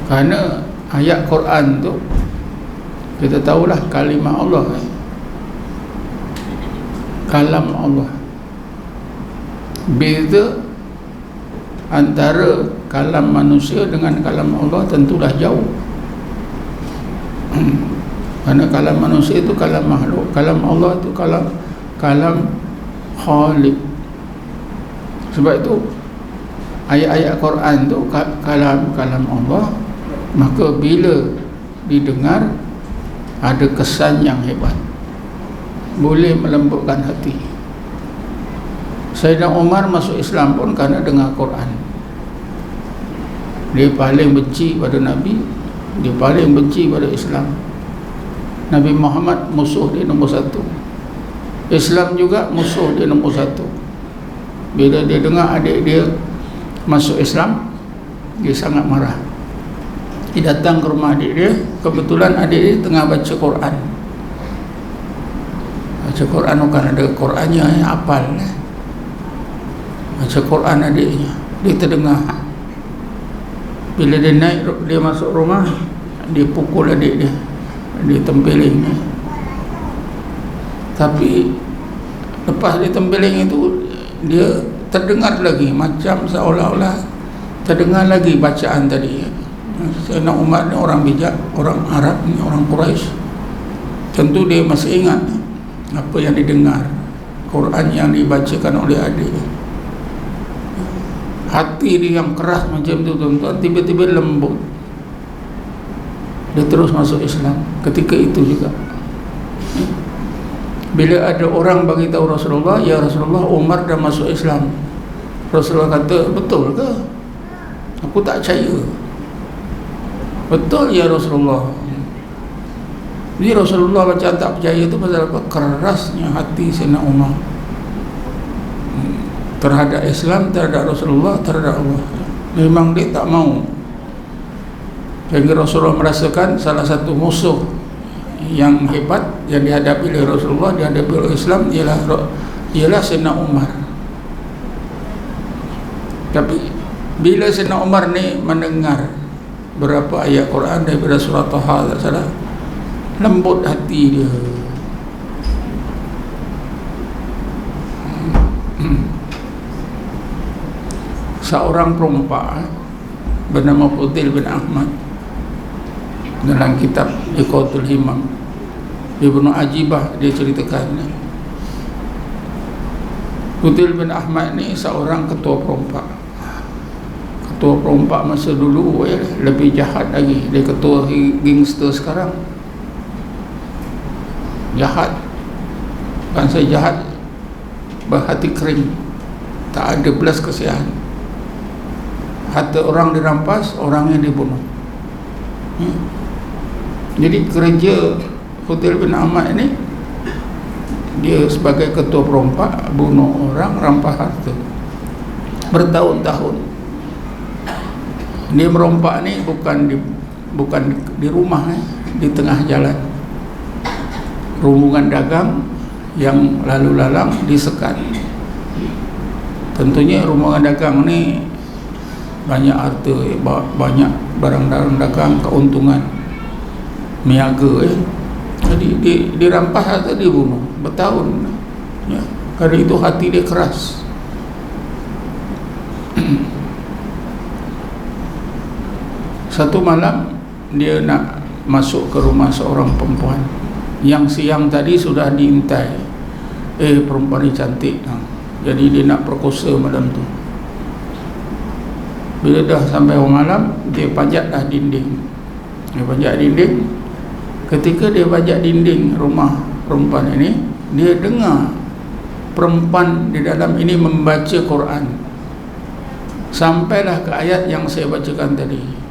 Kerana ayat Quran tu kita tahulah kalimah Allah, kalam Allah. Beza antara kalam manusia dengan kalam Allah tentulah jauh. Kerana kalam manusia itu kalam makhluk, kalam Allah itu kalam Khaliq. Sebab itu ayat-ayat Quran tu kalam Allah, maka bila didengar ada kesan yang hebat, boleh melembutkan hati. Sayyidina Umar masuk Islam pun kerana dengar Quran. Dia paling benci pada Nabi, dia paling benci pada Islam. Nabi Muhammad musuh dia nombor satu, Islam juga musuh dia nombor satu. Bila dia dengar adik dia masuk Islam, dia sangat marah. Dia datang ke rumah adik dia, kebetulan adik dia tengah baca Quran. Baca Quran bukan ada Qurannya, hafal. Baca Quran adiknya, dia terdengar. Bila dia naik, dia masuk rumah, dia pukul adik dia, dia tempeling. Tapi lepas dia tempeling itu, dia terdengar lagi, macam seolah-olah terdengar lagi bacaan tadi. Sayyidina Umar ni orang bijak, orang Arab ni, orang Quraisy. Tentu dia masih ingat apa yang didengar, Quran yang dibacakan oleh adik. Hati dia yang keras macam tu tuan-tuan, tiba-tiba lembut. Dia terus masuk Islam ketika itu juga. Bila ada orang bagi tahu Rasulullah, ya Rasulullah, Umar dah masuk Islam. Rasulullah kata, betul ke? Aku tak percaya. Betul ya Rasulullah. Jadi Rasulullah macam tak percaya tu pasal apa? Kerasnya hati Sayyidina Umar terhadap Islam, terhadap Rasulullah, terhadap Allah. Memang dia tak mau. Sehingga Rasulullah merasakan salah satu musuh yang hebat yang dihadapi oleh Rasulullah, dihadapi oleh Islam ialah Sayyidina Umar. Tapi bila Sayyidina Umar ni mendengar berapa ayat Quran daripada surah Taha, tak salah, lembut hati dia. Seorang perempuan bernama Fudail bin Ahmad, dalam kitab Iqatul Himam Ibnu Ajibah, dia ceritakan Fudail bin Ahmad ni seorang ketua perompak. Ketua perompak masa dulu lebih jahat lagi. Dia ketua gangster sekarang. Jahat, bukan saya jahat, berhati kering, tak ada belas kasihan. Harta orang dirampas, orangnya dibunuh. Jadi kerja Fudail bin Ahmad ini, dia sebagai ketua perompak, bunuh orang, rampas harta bertahun-tahun. Dia merompak ni bukan di rumah, di tengah jalan. Rombongan dagang yang lalu lalang disekat. Tentunya rombongan dagang ni banyak harta, banyak barang-barang dagang, keuntungan, niaga. Jadi dirampas harta, dibunuh bertahun. Ya, kerana itu hati dia keras. Satu malam dia nak masuk ke rumah seorang perempuan yang siang tadi sudah diintai. Perempuan ni cantik, jadi dia nak perkosa malam tu. Bila dah sampai malam, dia pajatlah dinding. Dia pajak dinding. Ketika dia pajak dinding rumah perempuan ini, dia dengar perempuan di dalam ini membaca Quran. Sampailah ke ayat yang saya bacakan tadi.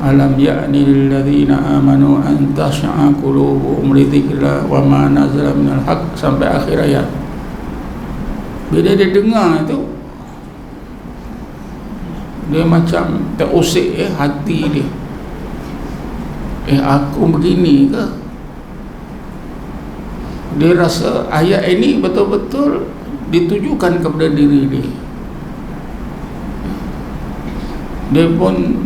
Alam ya'ni lilladzina amanu an tasha'a qulubuhum li dzikrillah wa ma nazala minal haqq, sampai akhir ayat. Bila dia dengar itu, dia macam terusik hati dia. Aku begini ke? Dia rasa ayat ini betul-betul ditujukan kepada diri dia. dia pun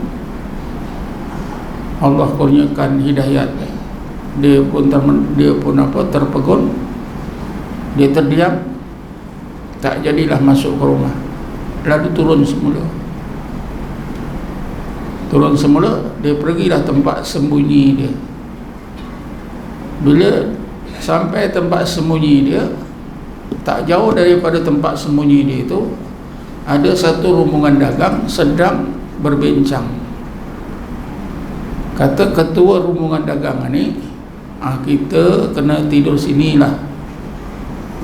Allah kurniakan hidayat, dia pun terpegun, dia terdiam, tak jadilah masuk ke rumah, lalu turun semula, dia pergilah tempat sembunyi dia. Bila sampai tempat sembunyi dia, tak jauh daripada tempat sembunyi dia itu ada satu rombongan dagang sedang berbincang. Kata ketua rombongan dagang ni, kita kena tidur sinilah,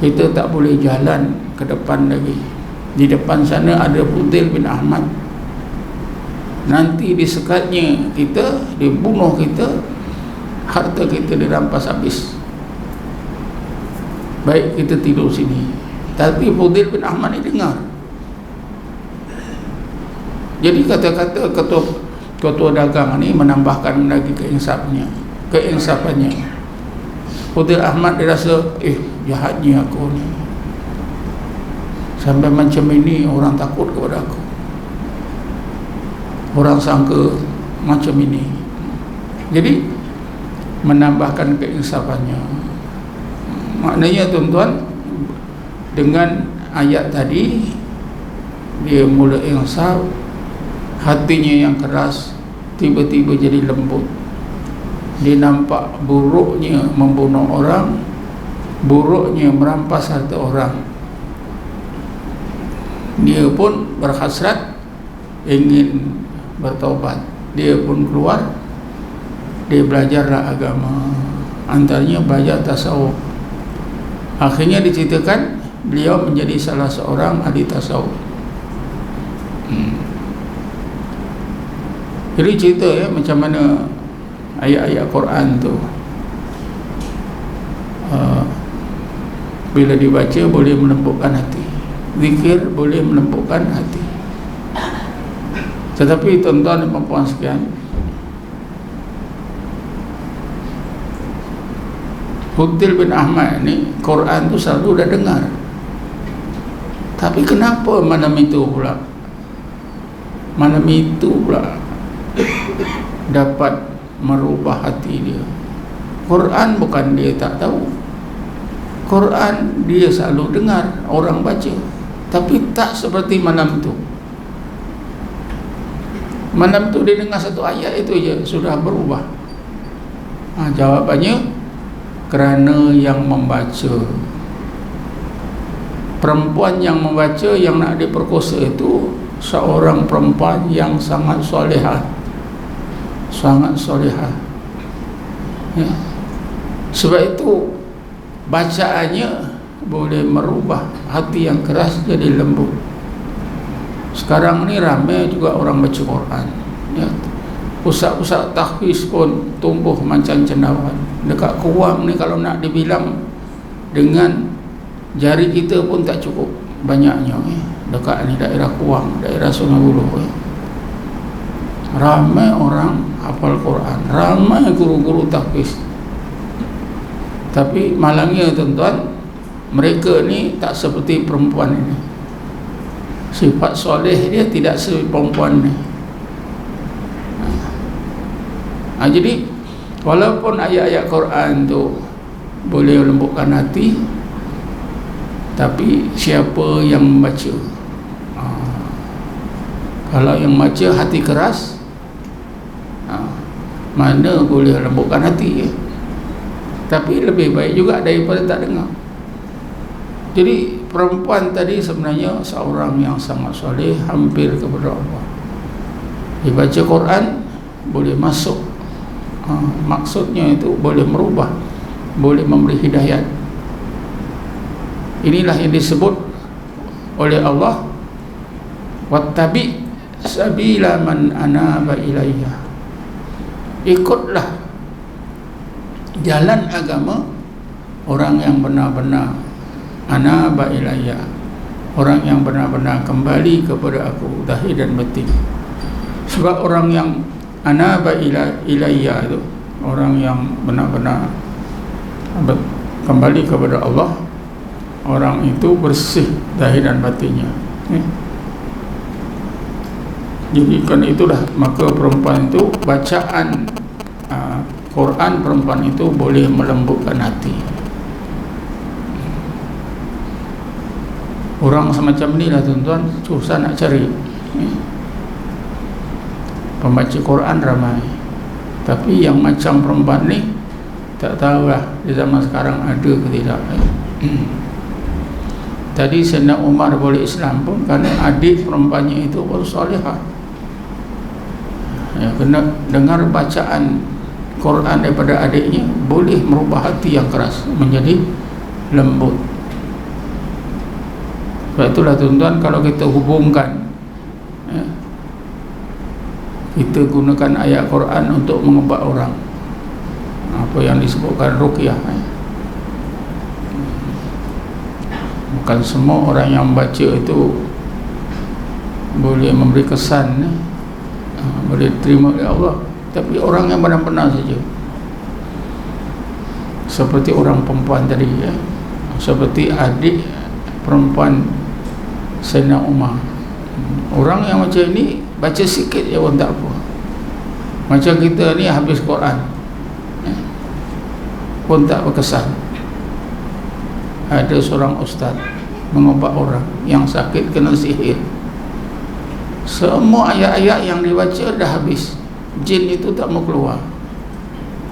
kita tak boleh jalan ke depan lagi. Di depan sana ada Fudail bin Ahmad, nanti disekatnya kita, dibunuh kita, harta kita dirampas habis. Baik kita tidur sini. Tapi Fudail bin Ahmad ni dengar. Jadi kata-kata ketua dagang ni menambahkan lagi keinsafannya. Fudail Ahmad dia rasa, jahatnya aku ni, sampai macam ini orang takut kepada aku, orang sangka macam ini. Jadi menambahkan keinsafannya. Maknanya tuan-tuan, dengan ayat tadi dia mula insaf, hatinya yang keras tiba-tiba jadi lembut. Dia nampak buruknya membunuh orang, buruknya merampas harta orang. Dia pun berhasrat ingin bertaubat. Dia pun keluar, dia belajarlah agama, antaranya belajar tasawuf. Akhirnya diceritakan beliau menjadi salah seorang ahli tasawuf. Jadi cerita macam mana ayat-ayat Quran tu bila dibaca boleh melembutkan hati, zikir boleh melembutkan hati. Tetapi tuan-tuan dan puan-puan sekalian, Fudail bin Ahmad ni Quran tu selalu dah dengar, tapi kenapa malam itu pula dapat merubah hati dia? Quran bukan dia tak tahu, Quran dia selalu dengar orang baca, tapi tak seperti malam tu. Malam tu dia dengar satu ayat itu je sudah berubah. Jawabannya kerana yang membaca, perempuan yang membaca yang nak diperkosa itu seorang perempuan yang sangat solehah, ya. Sebab itu bacaannya boleh merubah hati yang keras jadi lembut. Sekarang ni ramai juga orang baca Quran, ya. Pusat-pusat tahfiz pun tumbuh macam cendawan. Dekat Kuang ni kalau nak dibilang dengan jari kita pun tak cukup banyaknya, dekat ni daerah Kuang, daerah Sungai Buloh, ramai orang hafal Quran, ramai guru-guru tahfiz. Tapi malangnya tuan-tuan, mereka ni tak seperti perempuan ini. Sifat soleh dia tidak seperti perempuan ni. Jadi walaupun ayat-ayat Quran tu boleh lembutkan hati, tapi siapa yang membaca, kalau yang baca hati keras, mana boleh lembutkan hati, tapi lebih baik juga daripada tak dengar. Jadi perempuan tadi sebenarnya seorang yang sangat soleh, hampir kepada Allah. Dibaca Quran boleh masuk, maksudnya itu boleh merubah, boleh memberi hidayat. Inilah yang disebut oleh Allah, wattabi sabila man anaba ilayya. Ikutlah jalan agama orang yang benar-benar anaba ilayya, orang yang benar-benar kembali kepada aku zahir dan batin. Sebab orang yang anaba ilayya itu orang yang benar-benar kembali kepada Allah, orang itu bersih zahir dan batinnya. Jadi kerana itulah maka perempuan itu bacaan Quran perempuan itu boleh melembutkan hati. Orang semacam ni lah tuan-tuan susah nak cari. Pembaca Quran ramai, tapi yang macam perempuan ni tak tahulah di zaman sekarang ada ke tidak. Tadi Sayyidina Umar boleh Islam pun kerana adik perempuannya itu pun solehah. Ya, kena dengar bacaan Quran daripada adiknya boleh merubah hati yang keras menjadi lembut. Sebab itulah tuan-tuan, kalau kita hubungkan, ya, kita gunakan ayat Quran untuk mengubat orang, apa yang disebutkan ruqyah. Bukan semua orang yang baca itu boleh memberi kesan, boleh terima oleh Allah, tapi orang yang benar-benar saja, seperti orang perempuan tadi, ya, seperti adik perempuan Sayyidina Umar. Orang yang macam ni baca sikit je pun tak apa. Macam kita ni habis Quran, ya, pun tak berkesan. Ada seorang ustaz mengubat orang yang sakit kena sihir, semua ayat-ayat yang dibaca dah habis, jin itu tak mau keluar.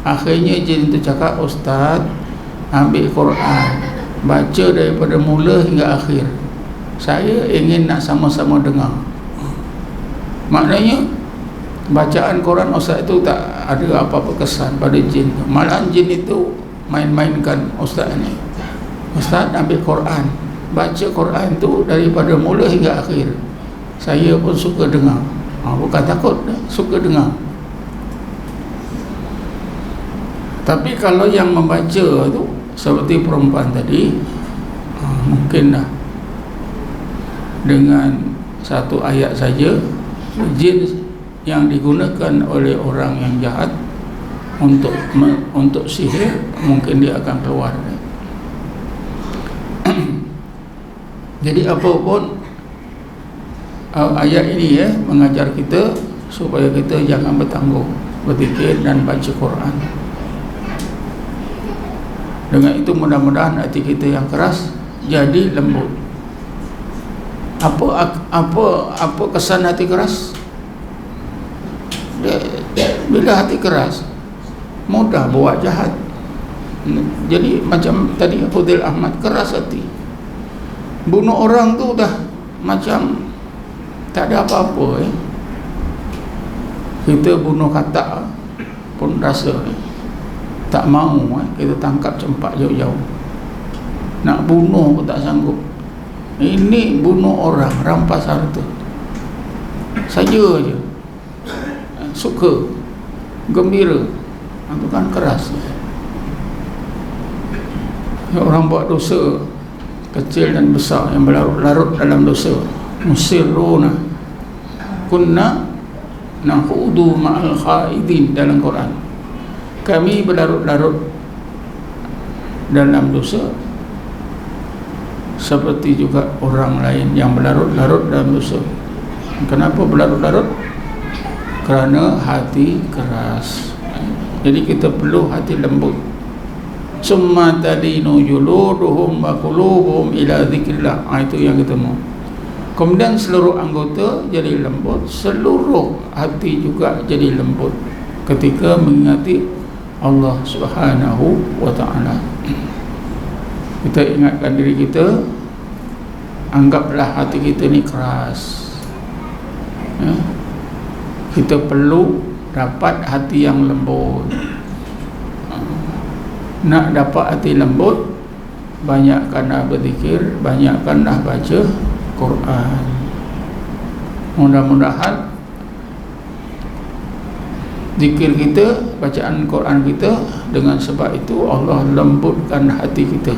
Akhirnya jin itu cakap, ustaz ambil Quran, baca daripada mula hingga akhir, saya ingin nak sama-sama dengar. Maknanya bacaan Quran ustaz itu tak ada apa-apa kesan pada jin. Malah jin itu main-mainkan ustaz ni. Ustaz ambil Quran, baca Quran tu daripada mula hingga akhir, saya pun suka dengar. Bukan takut, suka dengar. Tapi kalau yang membaca tu seperti perempuan tadi, mungkinlah dengan satu ayat saja jin yang digunakan oleh orang yang jahat untuk sihir, mungkin dia akan keluar. Jadi apapun ayat ini, ya, mengajar kita supaya kita jangan bertangguh berzikir dan baca Quran. Dengan itu mudah-mudahan hati kita yang keras jadi lembut. Apa kesan hati keras? Bila hati keras, mudah buat jahat. Jadi macam tadi Fudil Ahmad, keras hati, bunuh orang tu dah macam tak ada apa-apa, ya. Kita bunuh katak pun rasa tak mau, kita tangkap campak jauh-jauh. Nak bunuh pun tak sanggup. Ini bunuh orang, rampas harta saja je, suka, gembira, itu kan keras. Orang buat dosa kecil dan besar yang berlarut-larut dalam dosa, musirruna kunna nakhudu ma'al khaidin dalam Quran. Kami berlarut-larut dalam dosa seperti juga orang lain yang berlarut-larut dalam dosa. Kenapa berlarut-larut? Kerana hati keras. Jadi kita perlu hati lembut. Summa talinu juluduhum wa qulubuhum ila dzikrillah. Itu yang kita mau. Kemudian seluruh anggota jadi lembut, seluruh hati juga jadi lembut ketika mengingati Allah Subhanahu wa ta'ala. Kita ingatkan diri kita, anggaplah hati kita ni keras, ya. Kita perlu dapat hati yang lembut. Nak dapat hati lembut, banyakkanlah berzikir, banyakkanlah baca Quran. Mudah-mudahan zikir kita, bacaan Quran kita, dengan sebab itu Allah lembutkan hati kita.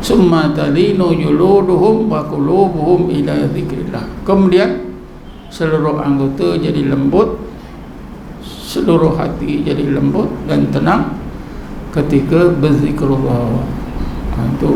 Summa talinu juluduhum wa qulubuhum ila dzikrillah. Kemudian seluruh anggota jadi lembut, seluruh hati jadi lembut dan tenang ketika berzikrullah. Itu